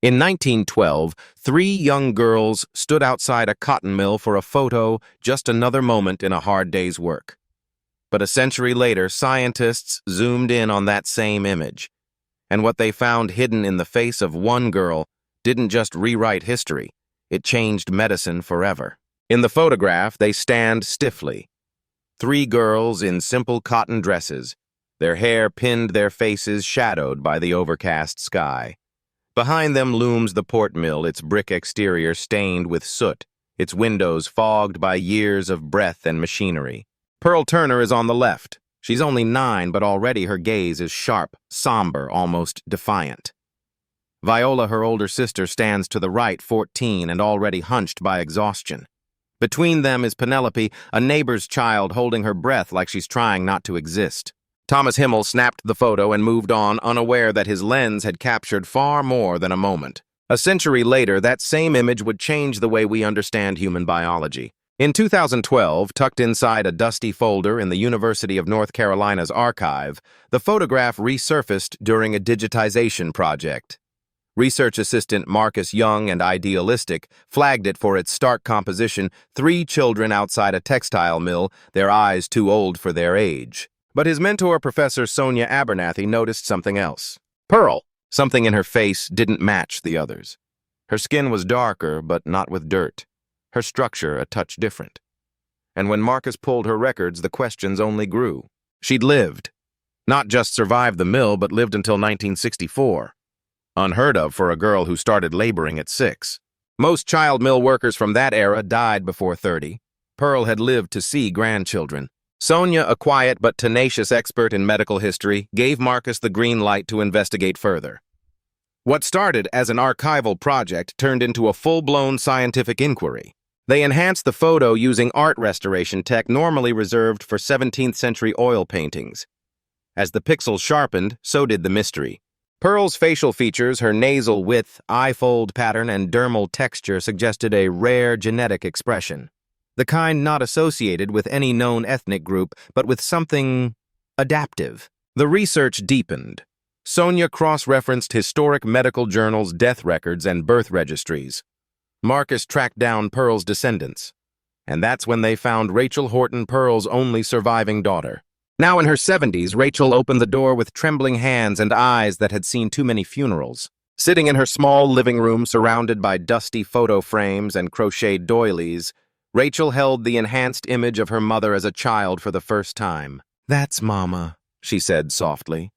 In 1912, three young girls stood outside a cotton mill for a photo, just another moment in a hard day's work. But a century later, scientists zoomed in on that same image, and what they found hidden in the face of one girl didn't just rewrite history, it changed medicine forever. In the photograph, they stand stiffly. Three girls in simple cotton dresses, their hair pinned, their faces shadowed by the overcast sky. Behind them looms the port mill, its brick exterior stained with soot, its windows fogged by years of breath and machinery. Pearl Turner is on the left. She's only 9, but already her gaze is sharp, somber, almost defiant. Viola, her older sister, stands to the right, 14, and already hunched by exhaustion. Between them is Penelope, a neighbor's child, holding her breath like she's trying not to exist. Thomas Himmel snapped the photo and moved on, unaware that his lens had captured far more than a moment. A century later, that same image would change the way we understand human biology. In 2012, tucked inside a dusty folder in the University of North Carolina's archive, the photograph resurfaced during a digitization project. Research assistant Marcus, young and idealistic, flagged it for its stark composition: 3 children outside a textile mill, their eyes too old for their age. But his mentor, Professor Sonia Abernathy, noticed something else. Pearl! Something in her face didn't match the others. Her skin was darker, but not with dirt. Her structure a touch different. And when Marcus pulled her records, the questions only grew. She'd lived. Not just survived the mill, but lived until 1964. Unheard of for a girl who started laboring at 6. Most child mill workers from that era died before 30. Pearl had lived to see grandchildren. Sonia, a quiet but tenacious expert in medical history, gave Marcus the green light to investigate further. What started as an archival project turned into a full-blown scientific inquiry. They enhanced the photo using art restoration tech normally reserved for 17th century oil paintings. As the pixels sharpened, so did the mystery. Pearl's facial features, her nasal width, eye fold pattern, and dermal texture suggested a rare genetic expression. The kind not associated with any known ethnic group, but with something adaptive. The research deepened. Sonia cross-referenced historic medical journals, death records, and birth registries. Marcus tracked down Pearl's descendants. And that's when they found Rachel Horton, Pearl's only surviving daughter. Now in her 70s, Rachel opened the door with trembling hands and eyes that had seen too many funerals. Sitting in her small living room surrounded by dusty photo frames and crocheted doilies, Rachel held the enhanced image of her mother as a child for the first time. "That's Mama," she said softly.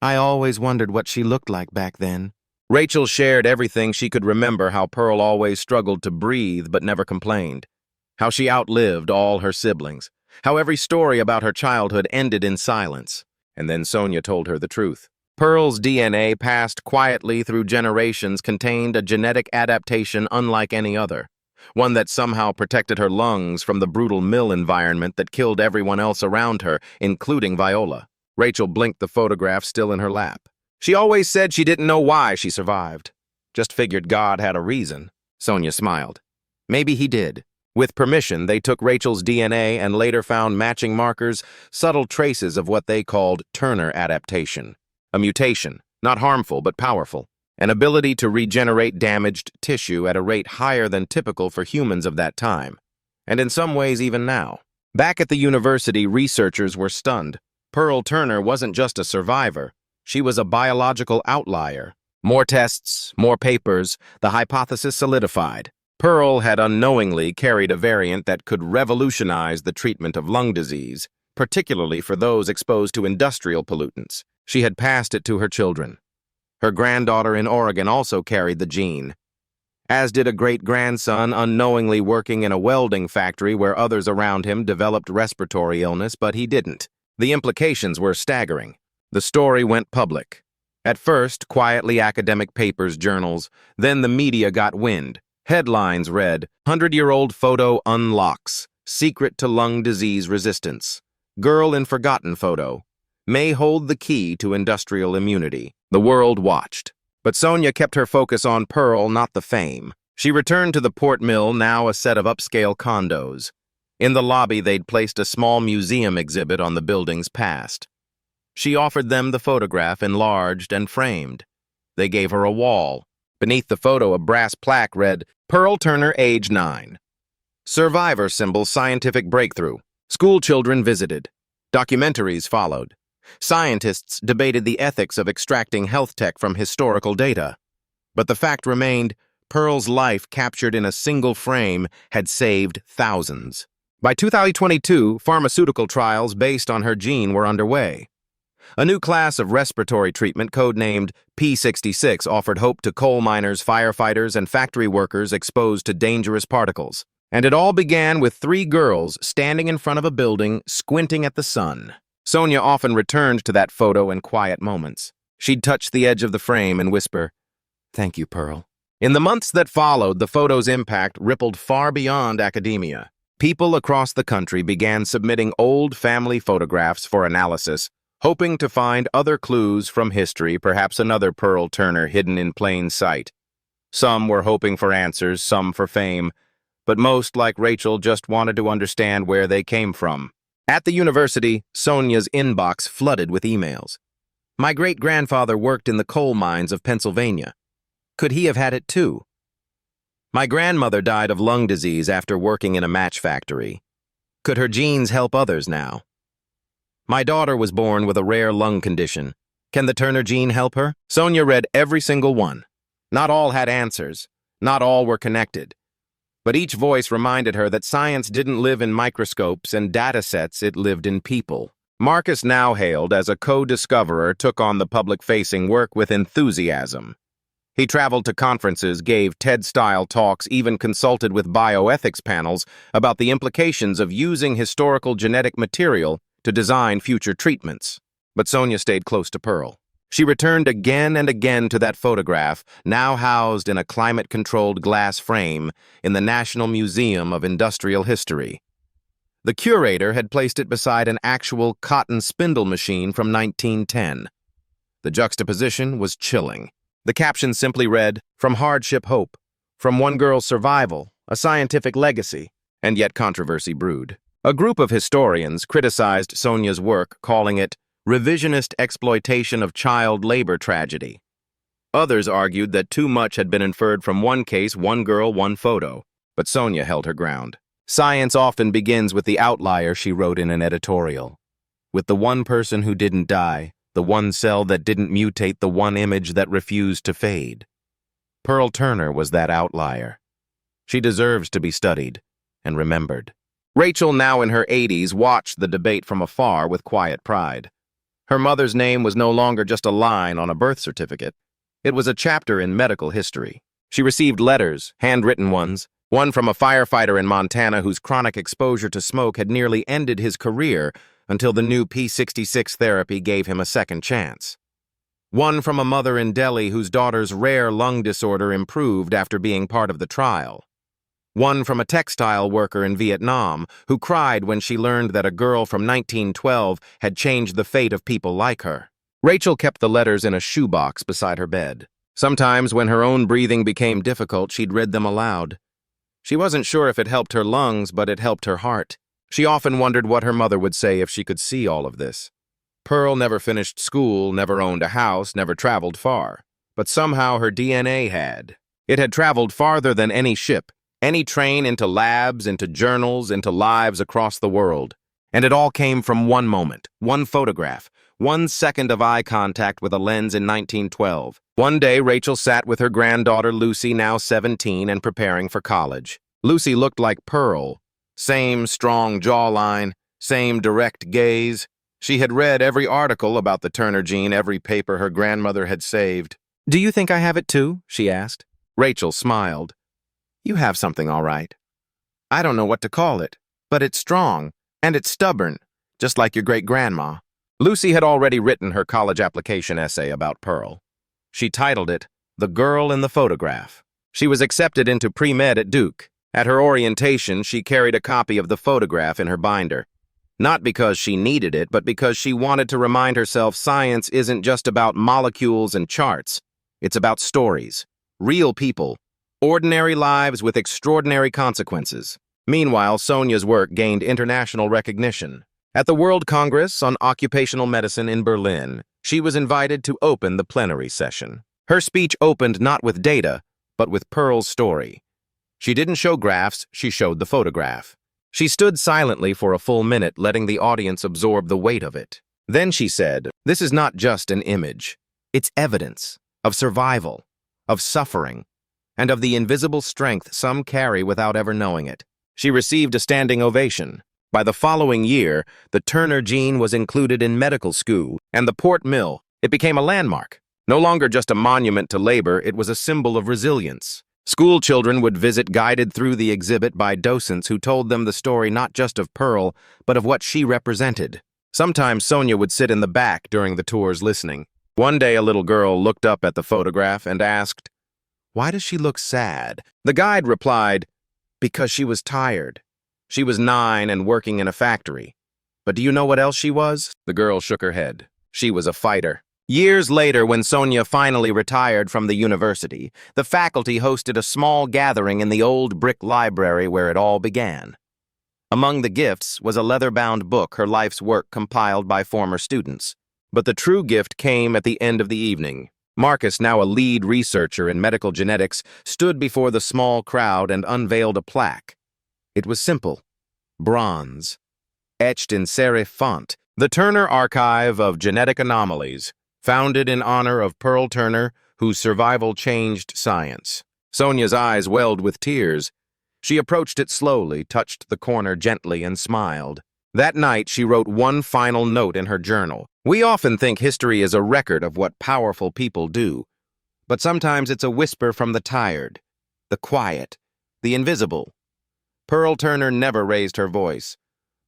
"I always wondered what she looked like back then." Rachel shared everything she could remember: how Pearl always struggled to breathe but never complained, how she outlived all her siblings, how every story about her childhood ended in silence. And then Sonia told her the truth. Pearl's DNA, passed quietly through generations, contained a genetic adaptation unlike any other. One that somehow protected her lungs from the brutal mill environment that killed everyone else around her, including Viola. Rachel blinked, the photograph still in her lap. She always said she didn't know why she survived. Just figured God had a reason. Sonia smiled. Maybe he did. With permission, they took Rachel's DNA and later found matching markers, subtle traces of what they called Turner adaptation. A mutation, not harmful but powerful. An ability to regenerate damaged tissue at a rate higher than typical for humans of that time. And in some ways even now. Back at the university, researchers were stunned. Pearl Turner wasn't just a survivor. She was a biological outlier. More tests, more papers, the hypothesis solidified. Pearl had unknowingly carried a variant that could revolutionize the treatment of lung disease, particularly for those exposed to industrial pollutants. She had passed it to her children. Her granddaughter in Oregon also carried the gene, as did a great-grandson unknowingly working in a welding factory where others around him developed respiratory illness, but he didn't. The implications were staggering. The story went public. At first, quietly academic papers, journals, then the media got wind. Headlines read, "100-year-old photo unlocks, secret to lung disease resistance. Girl in forgotten photo. May hold the key to industrial immunity." The world watched. But Sonia kept her focus on Pearl, not the fame. She returned to the port mill, now a set of upscale condos. In the lobby, they'd placed a small museum exhibit on the building's past. She offered them the photograph, enlarged and framed. They gave her a wall, Beneath the photo, a brass plaque read, Pearl Turner, age 9. Survivor symbol scientific breakthrough. School children visited. Documentaries followed. Scientists debated the ethics of extracting health tech from historical data. But the fact remained, Pearl's life captured in a single frame had saved thousands. By 2022, pharmaceutical trials based on her gene were underway. A new class of respiratory treatment, codenamed P66, offered hope to coal miners, firefighters, and factory workers exposed to dangerous particles. And it all began with 3 girls standing in front of a building, squinting at the sun. Sonia often returned to that photo in quiet moments. She'd touch the edge of the frame and whisper, "Thank you, Pearl." In the months that followed, the photo's impact rippled far beyond academia. People across the country began submitting old family photographs for analysis, hoping to find other clues from history, perhaps another Pearl Turner hidden in plain sight. Some were hoping for answers, some for fame, but most, like Rachel, just wanted to understand where they came from. At the university, Sonia's inbox flooded with emails. My great-grandfather worked in the coal mines of Pennsylvania. Could he have had it too? My grandmother died of lung disease after working in a match factory. Could her genes help others now? My daughter was born with a rare lung condition. Can the Turner gene help her? Sonia read every single one. Not all had answers. Not all were connected. But each voice reminded her that science didn't live in microscopes and data sets, it lived in people. Marcus, now hailed as a co-discoverer, took on the public-facing work with enthusiasm. He traveled to conferences, gave TED-style talks, even consulted with bioethics panels about the implications of using historical genetic material to design future treatments. But Sonia stayed close to Pearl. She returned again and again to that photograph, now housed in a climate-controlled glass frame in the National Museum of Industrial History. The curator had placed it beside an actual cotton spindle machine from 1910. The juxtaposition was chilling. The caption simply read, "From hardship, hope. From one girl's survival, a scientific legacy." And yet controversy brewed. A group of historians criticized Sonia's work, calling it revisionist exploitation of child labor tragedy. Others argued that too much had been inferred from one case, one girl, one photo. But Sonia held her ground. Science often begins with the outlier, she wrote in an editorial. With the one person who didn't die, the one cell that didn't mutate, the one image that refused to fade. Pearl Turner was that outlier. She deserves to be studied and remembered. Rachel, now in her 80s, watched the debate from afar with quiet pride. Her mother's name was no longer just a line on a birth certificate. It was a chapter in medical history. She received letters, handwritten ones, one from a firefighter in Montana whose chronic exposure to smoke had nearly ended his career until the new P66 therapy gave him a second chance. One from a mother in Delhi whose daughter's rare lung disorder improved after being part of the trial. One from a textile worker in Vietnam who cried when she learned that a girl from 1912 had changed the fate of people like her. Rachel kept the letters in a shoebox beside her bed. Sometimes when her own breathing became difficult, she'd read them aloud. She wasn't sure if it helped her lungs, but it helped her heart. She often wondered what her mother would say if she could see all of this. Pearl never finished school, never owned a house, never traveled far. But somehow her DNA had. It had traveled farther than any ship, any train, into labs, into journals, into lives across the world. And it all came from one moment, one photograph, 1 second of eye contact with a lens in 1912. One day, Rachel sat with her granddaughter Lucy, now 17 and preparing for college. Lucy looked like Pearl. Same strong jawline, same direct gaze. She had read every article about the Turner gene, every paper her grandmother had saved. "Do you think I have it too?" she asked. Rachel smiled. "You have something all right. I don't know what to call it, but it's strong, and it's stubborn, just like your great-grandma." Lucy had already written her college application essay about Pearl. She titled it, "The Girl in the Photograph." She was accepted into pre-med at Duke. At her orientation, she carried a copy of the photograph in her binder. Not because she needed it, but because she wanted to remind herself science isn't just about molecules and charts. It's about stories, real people, ordinary lives with extraordinary consequences. Meanwhile, Sonia's work gained international recognition. At the World Congress on Occupational Medicine in Berlin, she was invited to open the plenary session. Her speech opened not with data, but with Pearl's story. She didn't show graphs, she showed the photograph. She stood silently for a full minute, letting the audience absorb the weight of it. Then she said, "This is not just an image. It's evidence of survival, of suffering, and of the invisible strength some carry without ever knowing it." She received a standing ovation. By the following year, the Turner gene was included in medical school, and the Port Mill, it became a landmark. No longer just a monument to labor, it was a symbol of resilience. School children would visit guided through the exhibit by docents who told them the story not just of Pearl, but of what she represented. Sometimes Sonia would sit in the back during the tours listening. One day a little girl looked up at the photograph and asked, "Why does she look sad?" The guide replied, "Because she was tired. She was 9 and working in a factory. But do you know what else she was?" The girl shook her head. She was a fighter. Years later, when Sonia finally retired from the university, the faculty hosted a small gathering in the old brick library where it all began. Among the gifts was a leather-bound book, her life's work compiled by former students. But the true gift came at the end of the evening. Marcus, now a lead researcher in medical genetics, stood before the small crowd and unveiled a plaque. It was simple, bronze, etched in serif font, "The Turner Archive of Genetic Anomalies, founded in honor of Pearl Turner, whose survival changed science." Sonia's eyes welled with tears. She approached it slowly, touched the corner gently, and smiled. That night, she wrote one final note in her journal. "We often think history is a record of what powerful people do, but sometimes it's a whisper from the tired, the quiet, the invisible. Pearl Turner never raised her voice,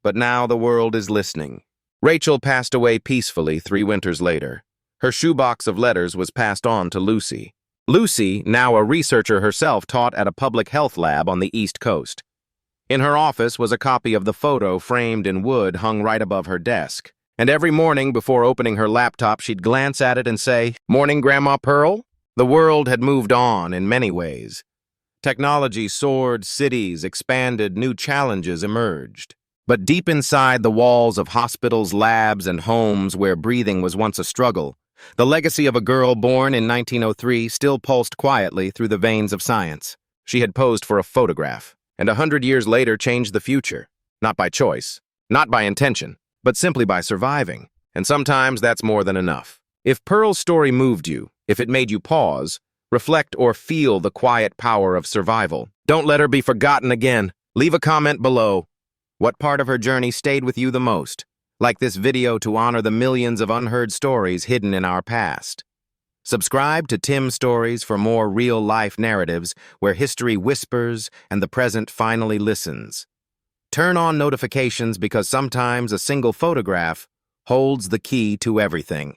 but now the world is listening." Rachel passed away peacefully 3 winters later. Her shoebox of letters was passed on to Lucy. Lucy, now a researcher herself, taught at a public health lab on the East Coast. In her office was a copy of the photo framed in wood hung right above her desk. And every morning before opening her laptop, she'd glance at it and say, "Morning, Grandma Pearl?" The world had moved on in many ways. Technology soared, cities expanded, new challenges emerged. But deep inside the walls of hospitals, labs, and homes where breathing was once a struggle, the legacy of a girl born in 1903 still pulsed quietly through the veins of science. She had posed for a photograph, and 100 years later changed the future. Not by choice, not by intention, but simply by surviving. And sometimes that's more than enough. If Pearl's story moved you, if it made you pause, reflect, or feel the quiet power of survival, don't let her be forgotten again. Leave a comment below. What part of her journey stayed with you the most? Like this video to honor the millions of unheard stories hidden in our past. Subscribe to Tim Stories for more real-life narratives where history whispers and the present finally listens. Turn on notifications because sometimes a single photograph holds the key to everything.